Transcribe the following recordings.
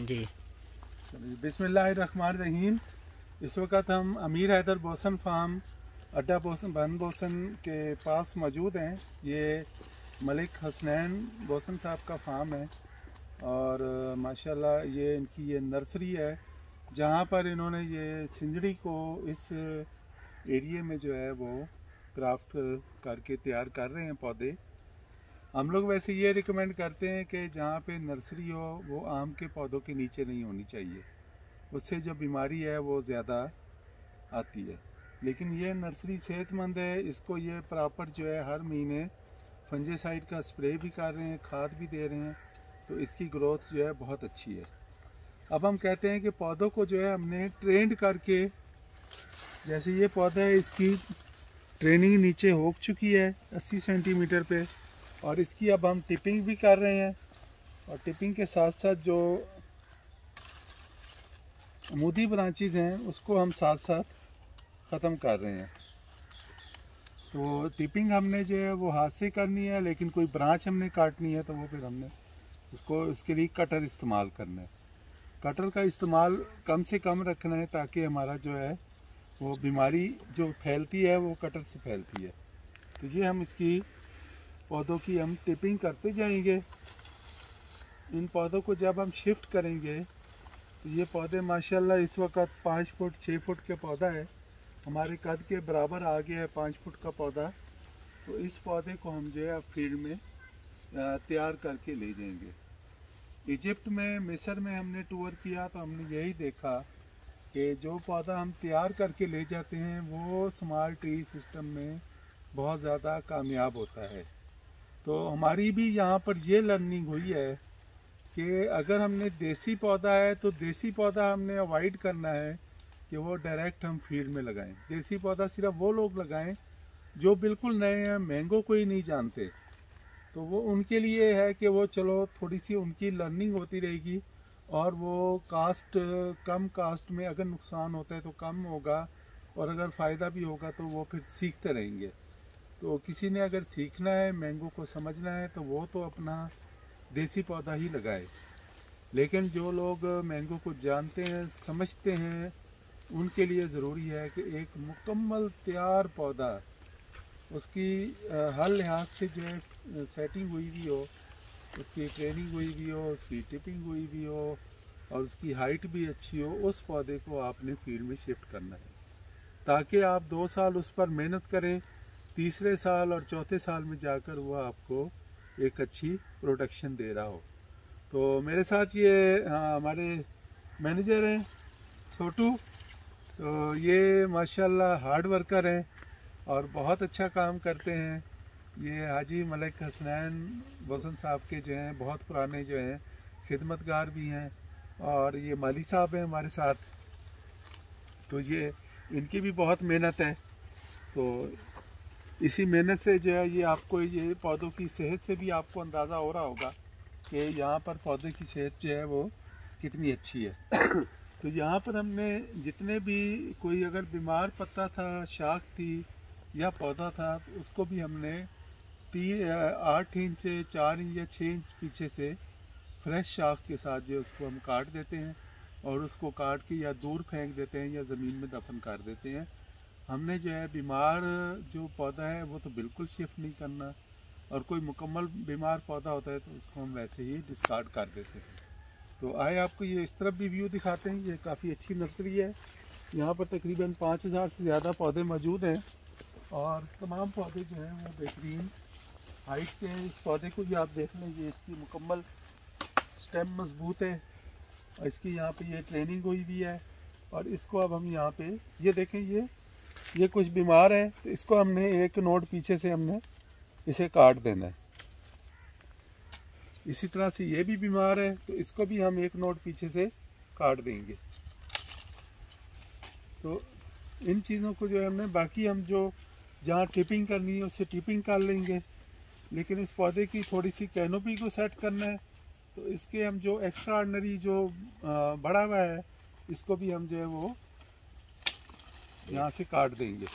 जी। बिस्मिल्लाहिर्रहमानिर्रहीम। इस वक्त हम अमीर हैदर बोसन फार्म अड्डा बोसन बन बोसन के पास मौजूद हैं। ये मलिक हसनैन बोसन साहब का फार्म है और माशाल्लाह ये इनकी ये नर्सरी है जहाँ पर इन्होंने ये सिंजड़ी को इस एरिया में जो है वो क्राफ्ट करके तैयार कर रहे हैं पौधे। हम लोग वैसे ये रिकमेंड करते हैं कि जहाँ पे नर्सरी हो वो आम के पौधों के नीचे नहीं होनी चाहिए, उससे जो बीमारी है वो ज़्यादा आती है। लेकिन ये नर्सरी सेहतमंद है, इसको ये प्रॉपर जो है हर महीने फंजीसाइड का स्प्रे भी कर रहे हैं, खाद भी दे रहे हैं, तो इसकी ग्रोथ जो है बहुत अच्छी है। अब हम कहते हैं कि पौधों को जो है हमने ट्रेंड करके, जैसे ये पौधा है इसकी ट्रेनिंग नीचे हो चुकी है 80 सेंटीमीटर पे, और इसकी अब हम टिपिंग भी कर रहे हैं और टिपिंग के साथ साथ जो अमूदी ब्रांचेज हैं उसको हम साथ साथ ख़त्म कर रहे हैं। तो टिपिंग हमने जो है वो हाथ से करनी है, लेकिन कोई ब्रांच हमने काटनी है तो वो फिर हमने उसको उसके लिए कटर इस्तेमाल करना है। कटर का इस्तेमाल कम से कम रखना है ताकि हमारा जो है वो बीमारी जो फैलती है वो कटर से फैलती है। तो ये हम इसकी पौधों की हम टिपिंग करते जाएंगे। इन पौधों को जब हम शिफ्ट करेंगे तो ये पौधे माशाल्लाह इस वक्त 5 फुट 6 फुट के पौधा है, हमारे कद के बराबर आ गया है 5 फुट का पौधा। तो इस पौधे को हम जो है अब फील्ड में तैयार करके ले जाएंगे। इजिप्ट में, मिस्र में हमने टूर किया तो हमने यही देखा कि जो पौधा हम तैयार करके ले जाते हैं वो स्मॉल ट्री सिस्टम में बहुत ज़्यादा कामयाब होता है। तो हमारी भी यहाँ पर ये लर्निंग हुई है कि अगर हमने देसी पौधा है तो देसी पौधा हमने अवॉइड करना है कि वो डायरेक्ट हम फील्ड में लगाएं। देसी पौधा सिर्फ वो लोग लगाएं जो बिल्कुल नए हैं, मैंगो को ही नहीं जानते। तो वो उनके लिए है कि वो चलो थोड़ी सी उनकी लर्निंग होती रहेगी और वो कम कास्ट में अगर नुकसान होता है तो कम होगा, और अगर फ़ायदा भी होगा तो वो फिर सीखते रहेंगे। तो किसी ने अगर सीखना है, मैंगो को समझना है, तो वो तो अपना देसी पौधा ही लगाए। लेकिन जो लोग मैंगो को जानते हैं, समझते हैं, उनके लिए ज़रूरी है कि एक मुकम्मल तैयार पौधा उसकी हर लिहाज से जो है सेटिंग हुई भी हो, उसकी ट्रेनिंग हुई भी हो, उसकी टिपिंग हुई भी हो और उसकी हाइट भी अच्छी हो, उस पौधे को आपने फील्ड में शिफ्ट करना है ताकि आप 2 साल उस पर मेहनत करें, तीसरे साल और चौथे साल में जाकर वो आपको एक अच्छी प्रोडक्शन दे रहा हो। तो मेरे साथ ये हमारे मैनेजर हैं छोटू, तो ये माशाल्लाह हार्ड वर्कर हैं और बहुत अच्छा काम करते हैं। ये हाजी मलिक हसनैन बोसन साहब के जो हैं बहुत पुराने जो हैं खिदमतगार भी हैं, और ये माली साहब हैं हमारे साथ। तो ये इनकी भी बहुत मेहनत है। तो इसी मेहनत से जो है ये आपको ये पौधों की सेहत से भी आपको अंदाज़ा हो रहा होगा कि यहाँ पर पौधे की सेहत जो है वो कितनी अच्छी है। तो यहाँ पर हमने जितने भी कोई अगर बीमार पत्ता था, शाख थी या पौधा था, तो उसको भी हमने 8 इंच 4 इंच या 6 इंच पीछे से फ्रेश शाख के साथ जो उसको हम काट देते हैं और उसको काट के या दूर फेंक देते हैं या ज़मीन में दफन कर देते हैं। हमने जो है बीमार जो पौधा है वो तो बिल्कुल शिफ्ट नहीं करना, और कोई मुकम्मल बीमार पौधा होता है तो उसको हम वैसे ही डिस्कार्ड कर देते हैं। तो आए आपको ये इस तरफ भी व्यू दिखाते हैं। ये काफ़ी अच्छी नर्सरी है, यहाँ पर तकरीबन 5000 से ज़्यादा पौधे मौजूद हैं और तमाम पौधे जो हैं वो बेहतरीन हाइट के हैं। इस पौधे को भी आप देख लें, ये इसकी मुकम्मल स्टेम मजबूत है और इसकी यहाँ पे ये ट्रेनिंग हुई भी है। और इसको अब हम यहाँ पे ये देखें, ये कुछ बीमार है तो इसको हमने एक नोड पीछे से हमने इसे काट देना है। इसी तरह से ये भी बीमार है तो इसको भी हम एक नोड पीछे से काट देंगे। तो इन चीज़ों को जो है हमने, बाकी हम जो जहाँ टिपिंग करनी है उससे टिपिंग कर लेंगे, लेकिन इस पौधे की थोड़ी सी कैनोपी को सेट करना है तो इसके हम जो एक्स्ट्रा ऑर्डिनरी जो बड़ा हुआ है इसको भी हम जो है वो यहाँ से काट देंगे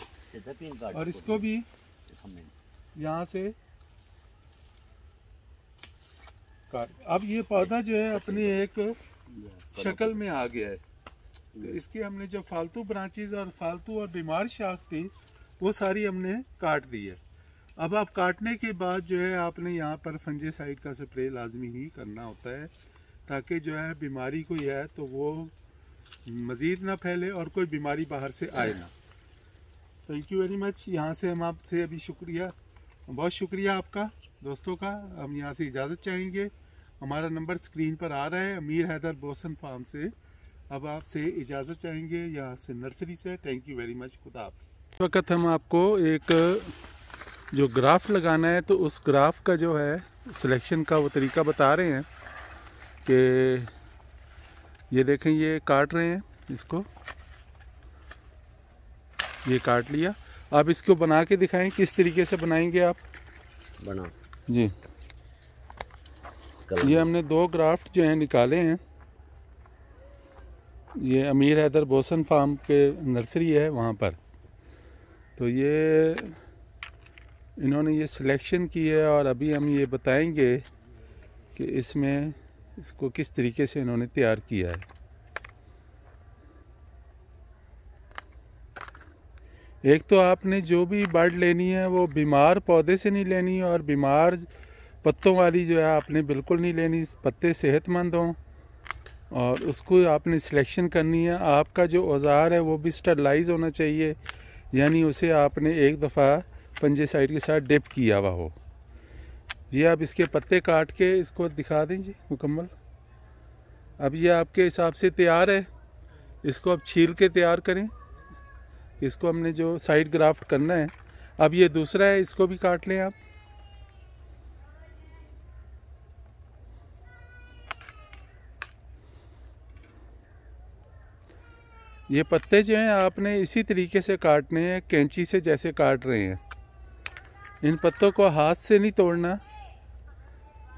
और इसको भी यहाँ से काट। अब ये पौधा जो है अपनी एक शक्ल में आ गया है। तो इसकी हमने जो फालतू ब्रांचेज और फालतू और बीमार शाख थी वो सारी हमने काट दी है। अब आप काटने के बाद जो है आपने यहाँ पर फंजीसाइड का स्प्रे लाजमी ही करना होता है, ताकि जो है बीमारी कोई है तो वो मज़ीद ना फैले और कोई बीमारी बाहर से आए ना। Thank you very much. यहाँ से हम आपसे अभी बहुत शुक्रिया आपका दोस्तों का। हम यहाँ से इजाज़त चाहेंगे। हमारा नंबर स्क्रीन पर आ रहा है, अमीर हैदर बोसन फार्म से। अब आपसे इजाज़त चाहेंगे यहाँ से नर्सरी से। Thank you very much. खुदा हाफ़िज़। इस वक्त हम आपको एक जो ग्राफ लगाना है तो उस ग्राफ का जो है सिलेक्शन का वो तरीका बता रहे हैं कि ये देखें, ये काट रहे हैं, इसको ये काट लिया। आप इसको बना के दिखाएं, किस तरीके से बनाएंगे आप? बना जी। ये हमने 2 ग्राफ्ट जो हैं निकाले हैं। ये अमीर हैदर बोसन फार्म के नर्सरी है वहाँ पर। तो ये इन्होंने ये सिलेक्शन की है और अभी हम ये बताएंगे कि इसमें इसको किस तरीके से इन्होंने तैयार किया है। एक तो आपने जो भी बर्ड लेनी है वो बीमार पौधे से नहीं लेनी और बीमार पत्तों वाली जो है आपने बिल्कुल नहीं लेनी। पत्ते सेहतमंद हों और उसको आपने सिलेक्शन करनी है। आपका जो औज़ार है वो भी स्टरलाइज होना चाहिए, यानी उसे आपने एक दफ़ा फंजीसाइड के साथ डिप किया हुआ हो। ये आप इसके पत्ते काट के इसको दिखा दें जी मुकम्मल। अब ये आपके हिसाब से तैयार है, इसको अब छील के तैयार करें। इसको हमने जो साइड ग्राफ्ट करना है। अब ये दूसरा है, इसको भी काट लें आप। ये पत्ते जो हैं आपने इसी तरीके से काटने हैं, कैंची से जैसे काट रहे हैं। इन पत्तों को हाथ से नहीं तोड़ना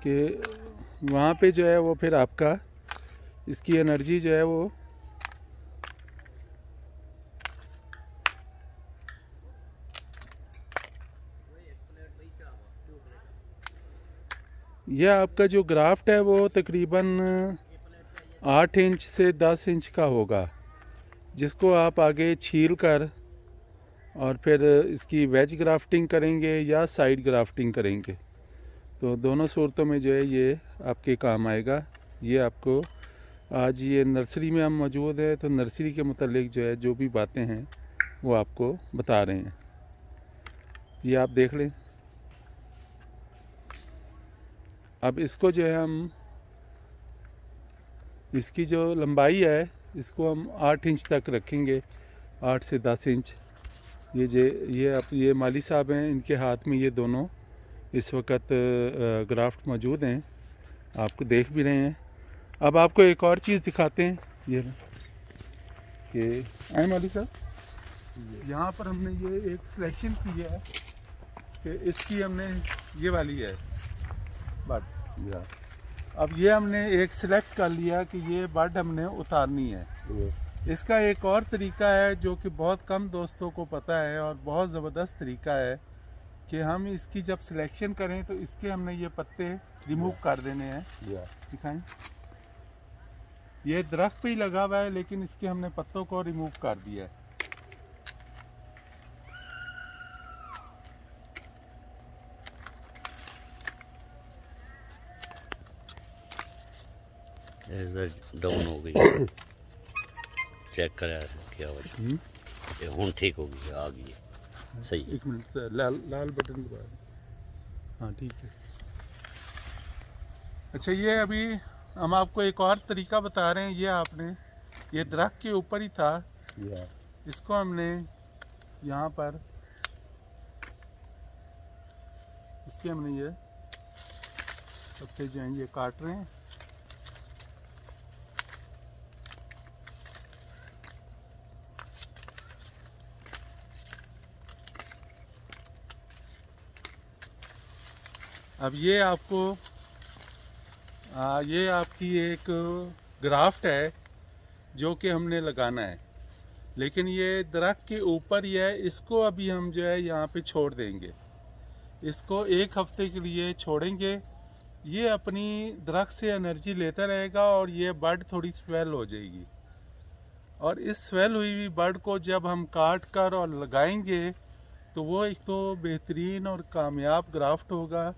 कि वहाँ पे जो है वो फिर आपका इसकी एनर्जी जो है वो यह आपका जो ग्राफ्ट है वो तकरीबन 8 इंच से 10 इंच का होगा, जिसको आप आगे छील कर और फिर इसकी वेज ग्राफ्टिंग करेंगे या साइड ग्राफ्टिंग करेंगे। तो दोनों सूरतों में जो है ये आपके काम आएगा। ये आपको आज ये नर्सरी में हम मौजूद है तो नर्सरी के मुतालिक जो है जो भी बातें हैं वो आपको बता रहे हैं। ये आप देख लें। अब इसको जो है हम इसकी जो लंबाई है इसको हम 8 इंच तक रखेंगे, 8 से 10 इंच। ये माली साहब हैं, इनके हाथ में ये दोनों इस वक्त ग्राफ्ट मौजूद हैं, आपको देख भी रहे हैं। अब आपको एक और चीज़ दिखाते हैं। ये कि आए माली साहब, यहाँ पर हमने ये एक सिलेक्शन की है कि इसकी हमने ये वाली है बर्ड। अब ये हमने एक सिलेक्ट कर लिया कि ये बर्ड हमने उतारनी है। इसका एक और तरीका है जो कि बहुत कम दोस्तों को पता है और बहुत ज़बरदस्त तरीका है कि हम इसकी जब सिलेक्शन करें तो इसके हमने ये पत्ते रिमूव कर देने हैं। दिखाएं, ये दरख्त पे ही लगा हुआ है लेकिन इसके हमने पत्तों को रिमूव कर दिया है। डाउन हो गई, चेक करा क्या वजह। ये हुन ठीक हो गई, आ गई सही। एक मिनट, लाल बटन दबा। हाँ ठीक है। अच्छा, ये अभी हम आपको एक और तरीका बता रहे हैं। ये आपने ये दरख्त के ऊपर ही था, इसको हमने यहाँ पर इसके हमने ये पत्ते जो हैं ये काट रहे हैं। अब ये आपको ये आपकी एक ग्राफ्ट है जो कि हमने लगाना है, लेकिन ये दरख्त के ऊपर ही है। इसको अभी हम जो है यहाँ पे छोड़ देंगे। इसको 1 हफ्ते के लिए छोड़ेंगे, ये अपनी दरख्त से एनर्जी लेता रहेगा और ये बड थोड़ी स्वेल हो जाएगी। और इस स्वेल हुई हुई बड को जब हम काट कर और लगाएंगे तो वो एक तो बेहतरीन और कामयाब ग्राफ्ट होगा,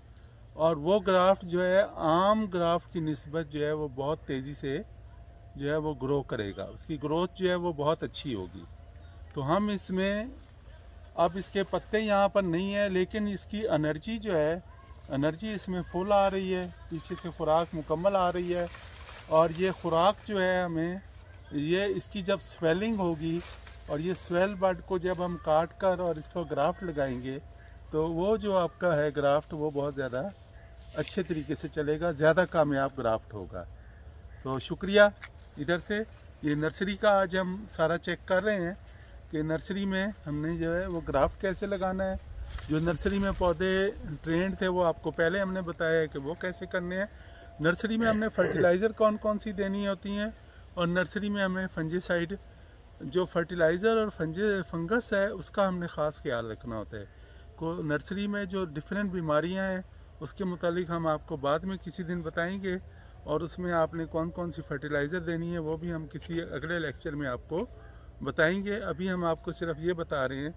और वो ग्राफ्ट जो है आम ग्राफ्ट की निस्बत जो है वो बहुत तेज़ी से जो है वो ग्रो करेगा, उसकी ग्रोथ जो है वो बहुत अच्छी होगी। तो हम इसमें अब इसके पत्ते यहाँ पर नहीं है, लेकिन इसकी एनर्जी जो है, एनर्जी इसमें फुल आ रही है, पीछे से खुराक मुकम्मल आ रही है। और ये खुराक जो है हमें, ये इसकी जब स्वेलिंग होगी और ये स्वेल बड को जब हम काट कर और इसको ग्राफ्ट लगाएंगे तो वो जो आपका है ग्राफ्ट वो बहुत ज़्यादा अच्छे तरीके से चलेगा, ज़्यादा कामयाब ग्राफ्ट होगा। तो शुक्रिया। इधर से ये नर्सरी का आज हम सारा चेक कर रहे हैं कि नर्सरी में हमने जो है वो ग्राफ्ट कैसे लगाना है। जो नर्सरी में पौधे ट्रेंड थे वो आपको पहले हमने बताया है कि वो कैसे करने हैं। नर्सरी में हमने फर्टिलाइज़र कौन कौन सी देनी होती हैं, और नर्सरी में हमें फंजीसाइड जो फर्टिलाइज़र और फंगस है उसका हमने ख़ास ख्याल रखना होता है। को नर्सरी में जो डिफरेंट बीमारियां हैं उसके मुतालिक हम आपको बाद में किसी दिन बताएंगे, और उसमें आपने कौन कौन सी फर्टिलाइज़र देनी है वो भी हम किसी अगले लेक्चर में आपको बताएंगे। अभी हम आपको सिर्फ ये बता रहे हैं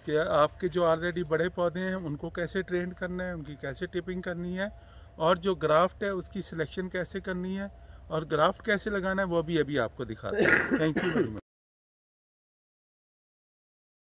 कि आपके जो ऑलरेडी बड़े पौधे हैं उनको कैसे ट्रेंड करना है, उनकी कैसे टिपिंग करनी है, और जो ग्राफ्ट है उसकी सिलेक्शन कैसे करनी है, और ग्राफ्ट कैसे लगाना है वो भी अभी आपको दिखाते हैं। Thank you very much.